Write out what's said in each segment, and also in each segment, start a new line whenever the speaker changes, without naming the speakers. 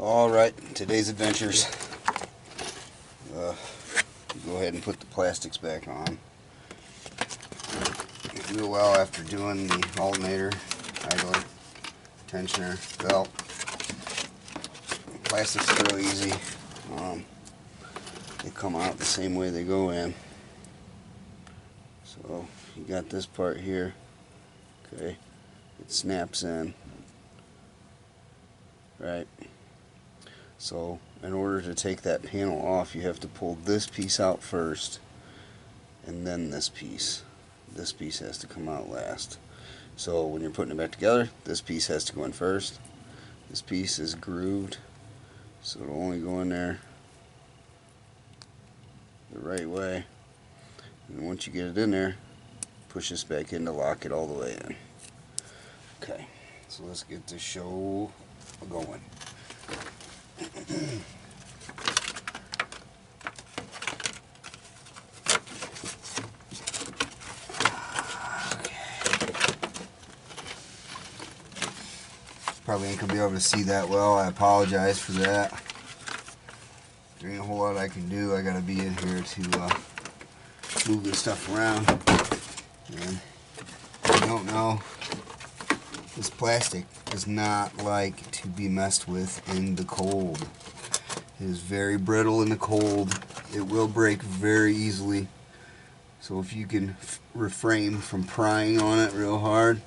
Alright, today's adventures. Go ahead and put the plastics back on. Real well after doing the alternator, idler, tensioner, belt. Plastics are real easy. They come out the same way they go in. So you got this part here. Okay, it snaps in. Right. So in order to take that panel off, you have to pull this piece out first, and then this piece. This piece has to come out last. So when you're putting it back together, this piece has to go in first. This piece is grooved, so it'll only go in there the right way. And once you get it in there, push this back in to lock it all the way in. Okay, so let's get this show going. Probably ain't gonna be able to see that well. I apologize for that. There ain't a whole lot I can do. I gotta be in here to move this stuff around. And if you don't know, this plastic does not like to be messed with in the cold. It is very brittle in the cold. It will break very easily. So if you can refrain from prying on it real hard,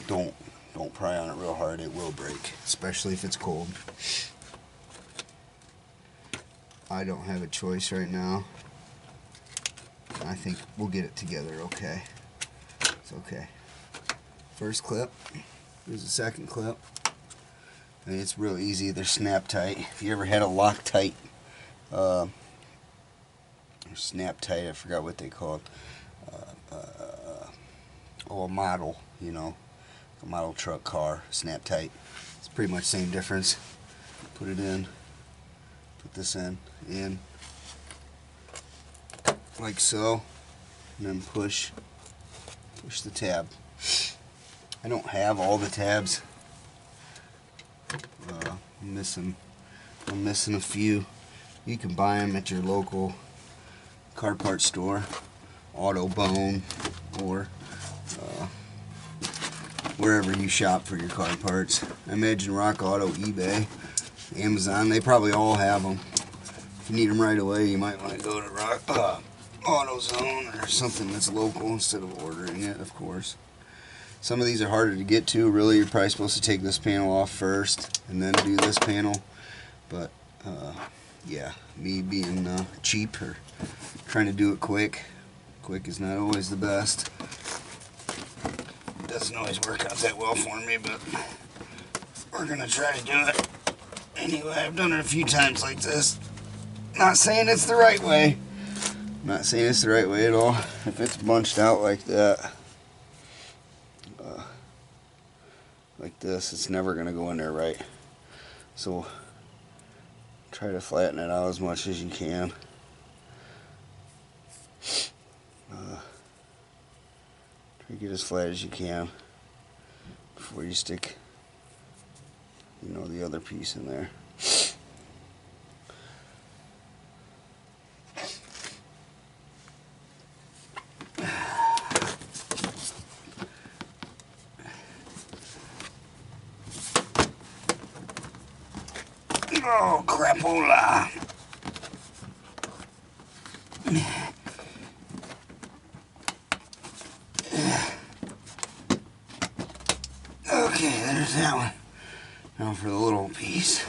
don't pry on it real hard. It will break, especially if it's cold. I don't have a choice right now. I think we'll get it together okay. It's okay. First clip. Here's the second clip. And it's real easy. They're snap tight. If you ever had a Loctite, or snap tight, I forgot what they called. A model, you know, a model truck, car, snap tight. It's pretty much the same difference. Put it in. Put this in, like so, and then push the tab. I don't have all the tabs. I'm missing a few. You can buy them at your local car part store, AutoBone, or wherever you shop for your car parts. I imagine Rock Auto, eBay, Amazon, they probably all have them. If you need them right away, you might want to go to AutoZone or something that's local instead of ordering it, of course. Some of these are harder to get to. Really, you're probably supposed to take this panel off first and then do this panel. But, yeah, me being cheap or trying to do it quick. Quick is not always the best. It doesn't always work out that well for me, but we're going to try to do it. Anyway, I've done it a few times like this. Not saying it's the right way. Not saying it's the right way at all. If it's bunched out like that, like this, it's never going to go in there right. So try to flatten it out as much as you can. Try to get as flat as you can before you stick, you know, the other piece in there. Oh, crapola. Okay, there's that one. Now for the little piece.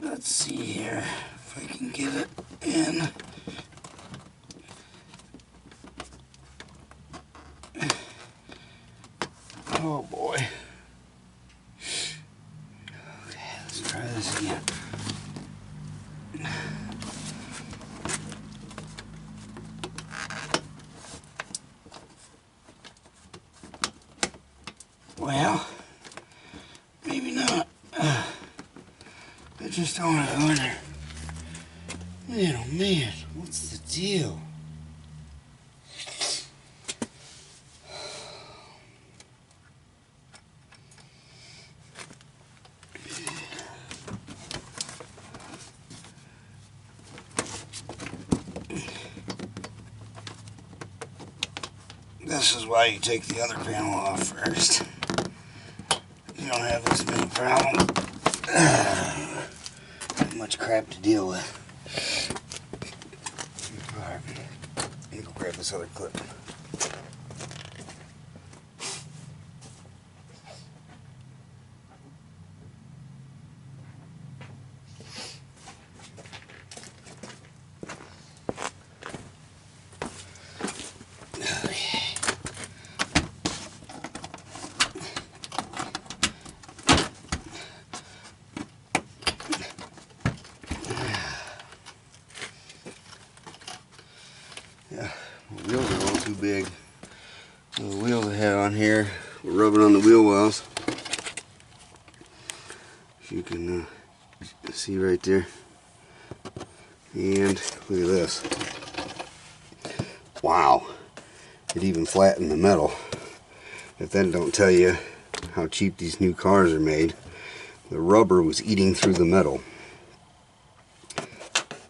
Let's see here if I can get it in. Oh boy. Okay, let's try this again. Well, maybe not. I just don't want to go in there. Man, oh man, what's the deal? this is why you take the other panel off first. You don't have this many problems. Not much crap to deal with. Alright, let me go grab this other clip. Yeah, the wheels are a little too big. The wheels I had on here were rubbing on the wheel wells. If you can see right there. And look at this. Wow, it even flattened the metal. If that don't tell you how cheap these new cars are made, the rubber was eating through the metal.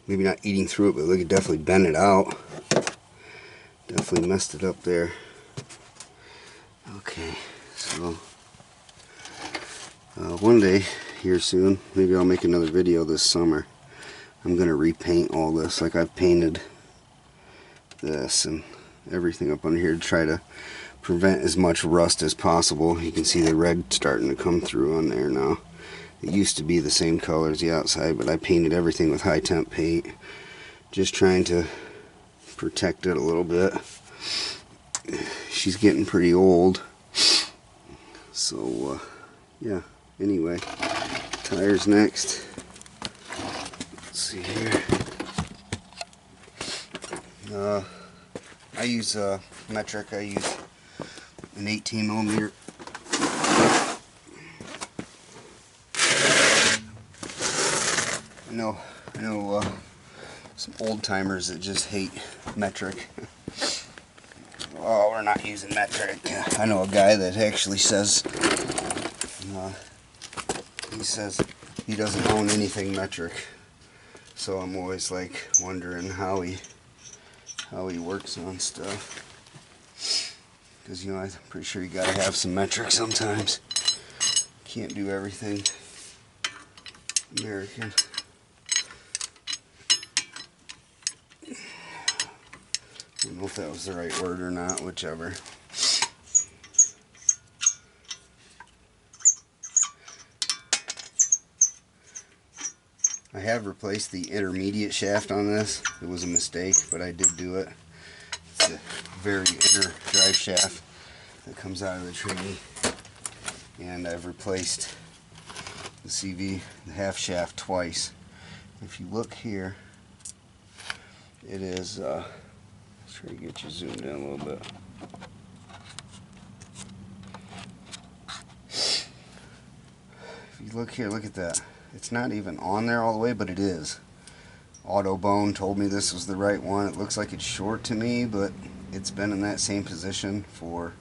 Maybe not eating through it, but look, it definitely bent it out. Definitely messed it up there. Okay, so one day here soon, maybe I'll make another video this summer. I'm going to repaint all this like I've painted this and everything up on here to try to prevent as much rust as possible. You can see the red starting to come through on there now. It used to be the same color as the outside, but I painted everything with high temp paint, just trying to protect it a little bit. She's getting pretty old, so yeah. Anyway, tires next. Let's see here. I use metric. I use an 18 millimeter. I know some old timers that just hate metric. Oh, we're not using metric. I know a guy that actually says he says he doesn't own anything metric. So I'm always like wondering how he works on stuff. Because you know, I'm pretty sure you gotta have some metric sometimes. Can't do everything American. I don't know if that was the right word or not, whichever. I have replaced the intermediate shaft on this. It was a mistake, but I did do it. It's a very inner drive shaft that comes out of the Trinity. And I've replaced the CV, the half shaft, twice. If you look here, it is try to get you zoomed in a little bit. If you look here, look at that. It's not even on there all the way, but it is. Autobone told me this was the right one. It looks like it's short to me, but it's been in that same position for,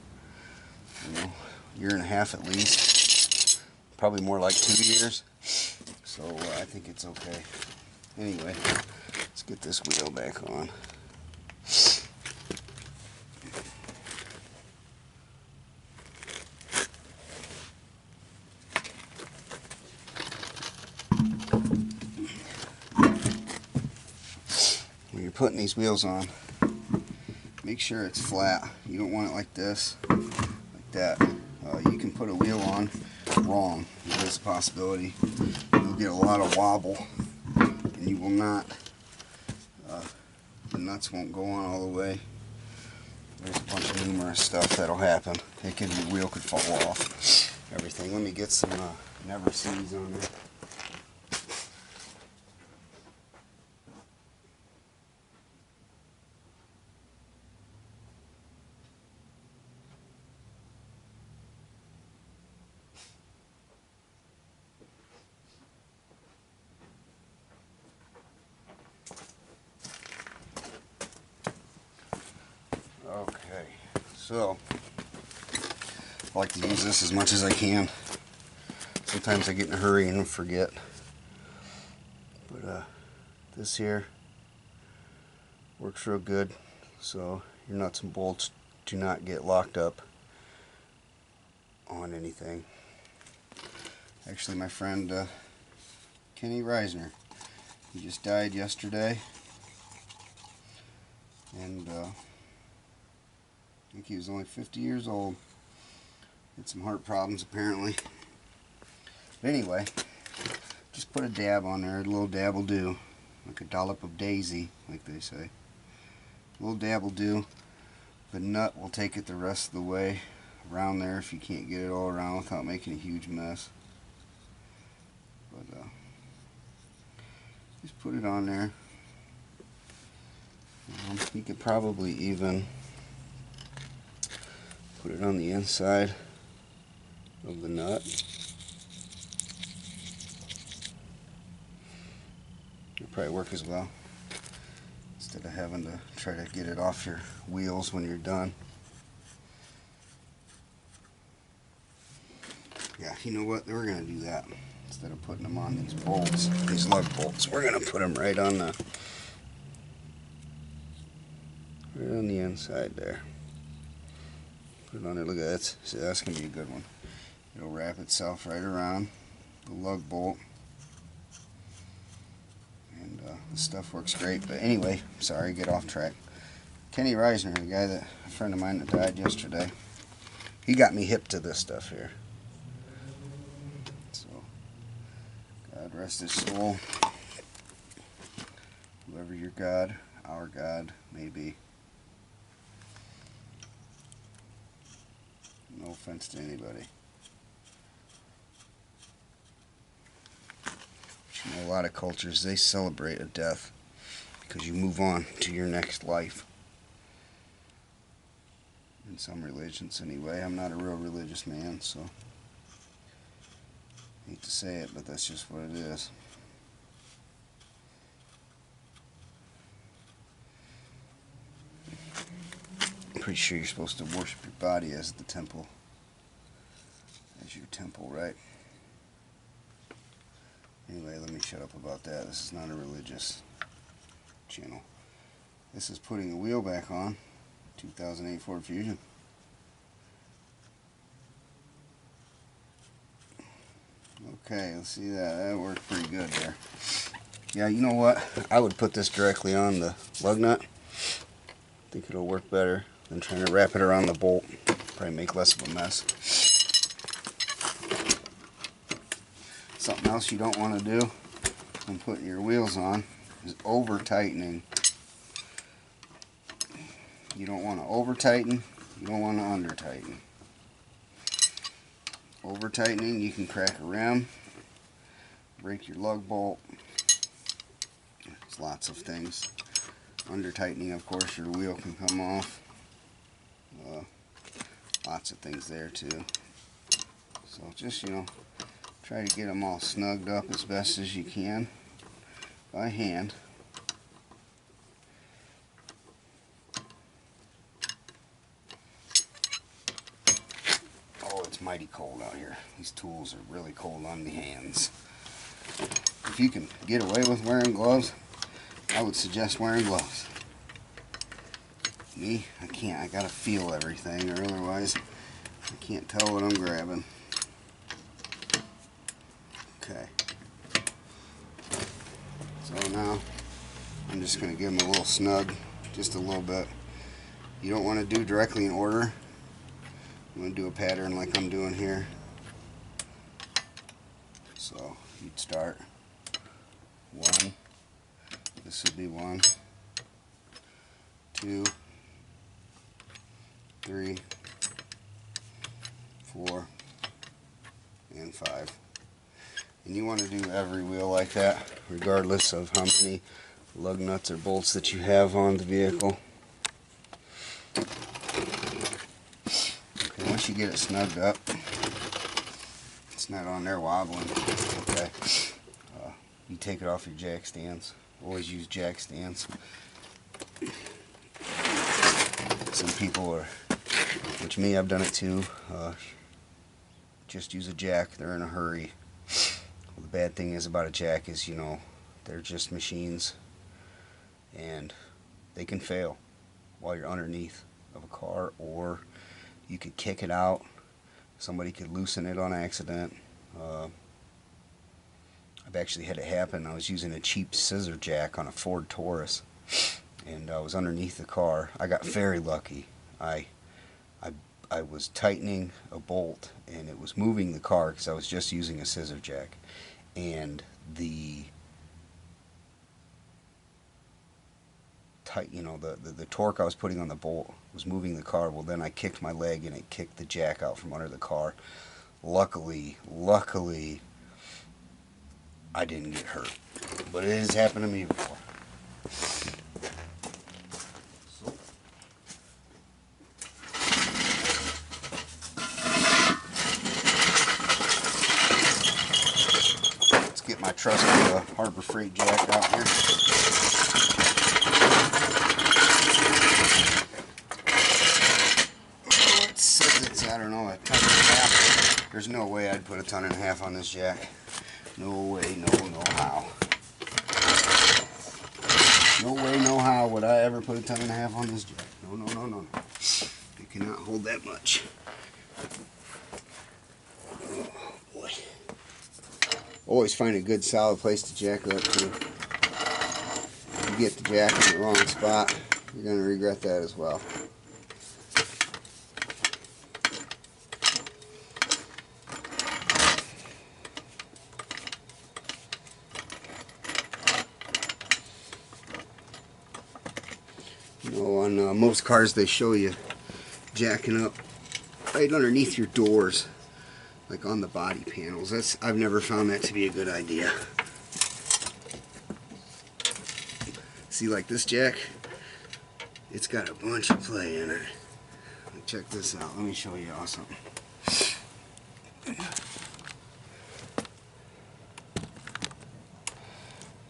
you know, a year and a half at least. Probably more like 2 years. So I think it's okay. Anyway, let's get this wheel back on. When you're putting these wheels on, make sure it's flat. You don't want it like this, like that. You can put a wheel on wrong. There's a possibility you'll get a lot of wobble, and you will not. The nuts won't go on all the way. There's a bunch of numerous stuff that'll happen. Your wheel could fall off. Everything. Let me get some Never Sees on there. Okay, so I like to use this as much as I can. Sometimes I get in a hurry and forget. But this here works real good. So your nuts and bolts to not get locked up on anything. Actually, my friend Kenny Reisner, he just died yesterday, and I think he was only 50 years old. Had some heart problems apparently. But anyway, just put a dab on there. A little dab will do, like a dollop of daisy, like they say. A little dab will do. The nut will take it the rest of the way around there if you can't get it all around without making a huge mess. But just put it on there. You could probably even put it on the inside of the nut. It'll probably work as well, instead of having to try to get it off your wheels when you're done. Yeah, you know what? We're going to do that. Instead of putting them on these bolts, these lug bolts, we're going to put them right on the inside there. Put it on there. Look at that. See, that's going to be a good one. It'll wrap itself right around the lug bolt. And this stuff works great. But anyway, sorry, get off track. Kenny Reisner, the guy that, a friend of mine that died yesterday, he got me hip to this stuff here. So, God rest his soul. Whoever your God, our God, may be. No offense to anybody. But you know, a lot of cultures, they celebrate a death because you move on to your next life. In some religions anyway. I'm not a real religious man, so I hate to say it, but that's just what it is. I'm pretty sure you're supposed to worship your body as the temple. As your temple, right? Anyway, let me shut up about that. This is not a religious channel. This is putting the wheel back on. 2008 Ford Fusion. Okay, let's see that. That worked pretty good there. Yeah, you know what? I would put this directly on the lug nut. I think it'll work better than trying to wrap it around the bolt. Probably make less of a mess. Something else you don't want to do when putting your wheels on is over tightening. You don't want to over tighten, you don't want to under tighten. Over tightening, you can crack a rim, break your lug bolt. There's lots of things. Under tightening, of course, your wheel can come off. Lots of things there too. So just, you know, try to get them all snugged up as best as you can by hand. Oh, it's mighty cold out here. These tools are really cold on the hands. If you can get away with wearing gloves, I would suggest wearing gloves. Me, I can't. I gotta feel everything, or otherwise I can't tell what I'm grabbing. Okay. So now I'm just going to give them a little snug, just a little bit. You don't want to do directly in order. I'm going to do a pattern like I'm doing here. So you'd start 1. This would be 1, 2, 3, 4, and 5. And you want to do every wheel like that, regardless of how many lug nuts or bolts that you have on the vehicle. Okay, once you get it snugged up, it's not on there wobbling. Okay, you take it off your jack stands. Always use jack stands. Some people are, which me, I've done it too, just use a jack. They're in a hurry. Well, the bad thing is about a jack is, you know, they're just machines and they can fail while you're underneath of a car, or you could kick it out. Somebody could loosen it on accident. I've actually had it happen. I was using a cheap scissor jack on a Ford Taurus, and I was underneath the car. I got very lucky. I was tightening a bolt, and it was moving the car because I was just using a scissor jack, and the torque I was putting on the bolt was moving the car. Well, then I kicked my leg, and it kicked the jack out from under the car. Luckily, I didn't get hurt, but it has happened to me before. Let's get my trusty Harbor Freight jack out here. Let's set this, I don't know, a ton and a half. There's no way I'd put a ton and a half on this jack. No way, no how. No way, no how would I ever put a ton and a half on this jack. No. It cannot hold that much. Oh boy. Always find a good solid place to jack it up to. If you get the jack in the wrong spot, you're going to regret that as well. On most cars they show you jacking up right underneath your doors, like on the body panels. I've never found that to be a good idea. See, like this jack, it's got a bunch of play in it. Check this out. Let me show you all something.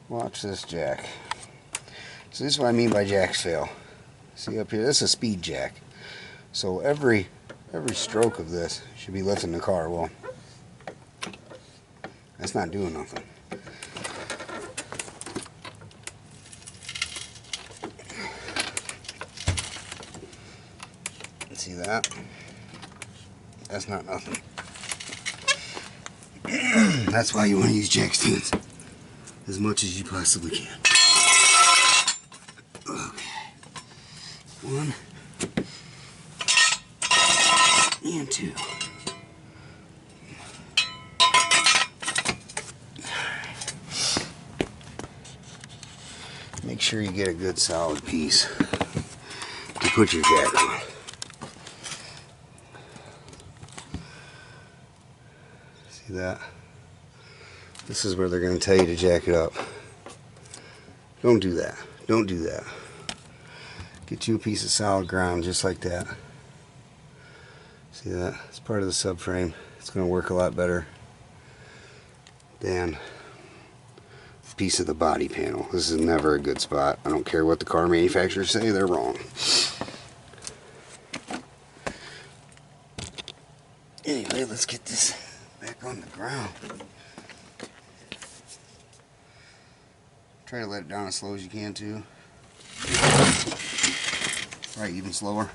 Watch this jack. So this is what I mean by jacks fail. See up here, this is a speed jack. So every stroke of this should be lifting the car. Well, that's not doing nothing. See that? That's not nothing. That's why you want to use jack stands as much as you possibly can. Okay. 1 and 2. Make sure you get a good solid piece to put your jack on. See that? This is where they're going to tell you to jack it up. Don't do that. Don't do that. Get you a piece of solid ground just like that. See that? It's part of the subframe. It's going to work a lot better than a piece of the body panel. This is never a good spot. I don't care what the car manufacturers say, they're wrong. Anyway, let's get this back on the ground. Try to let it down as slow as you can too. Right, even slower.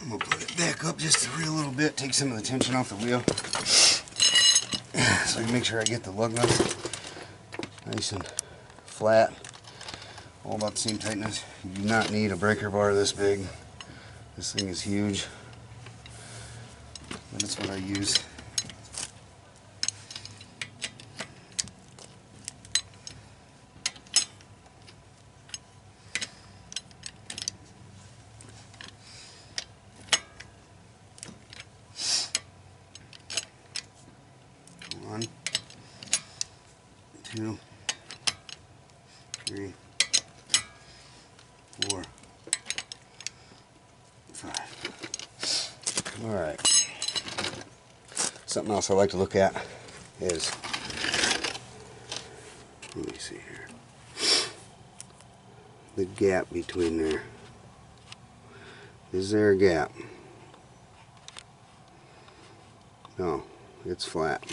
I'm going to put it back up just a real little bit, take some of the tension off the wheel. So I can make sure I get the lug nuts nice and flat. All about the same tightness. You do not need a breaker bar this big. This thing is huge. And that's what I use. One, 2, 3, 4, 5. All right. Something else I like to look at is, let me see here, the gap between there. Is there a gap? No, it's flat.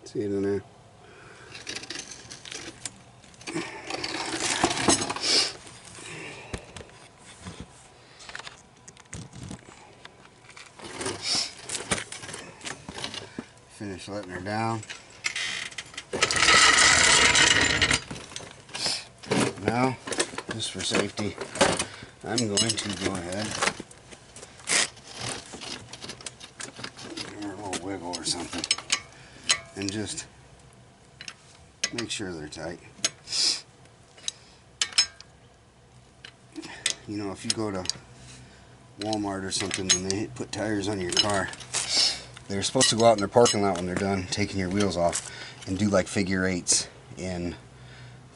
See it in there? finish letting her down. Now, just for safety, I'm going to go ahead, give her a little wiggle or something, and just make sure they're tight. You know, if you go to Walmart or something and they put tires on your car, they're supposed to go out in their parking lot when they're done taking your wheels off and do like figure eights in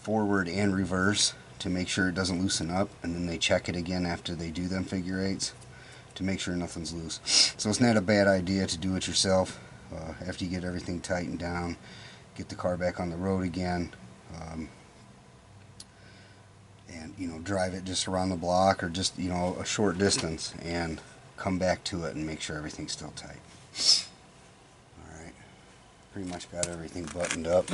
forward and reverse to make sure it doesn't loosen up, and then they check it again after they do them figure eights to make sure nothing's loose. So it's not a bad idea to do it yourself after you get everything tightened down, get the car back on the road again, and you know, drive it just around the block or just, you know, a short distance and come back to it and make sure everything's still tight. Alright, pretty much got everything buttoned up.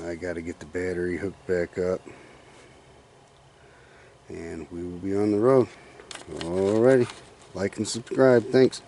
I got to get the battery hooked back up and we will be on the road. Alrighty, like and subscribe. Thanks.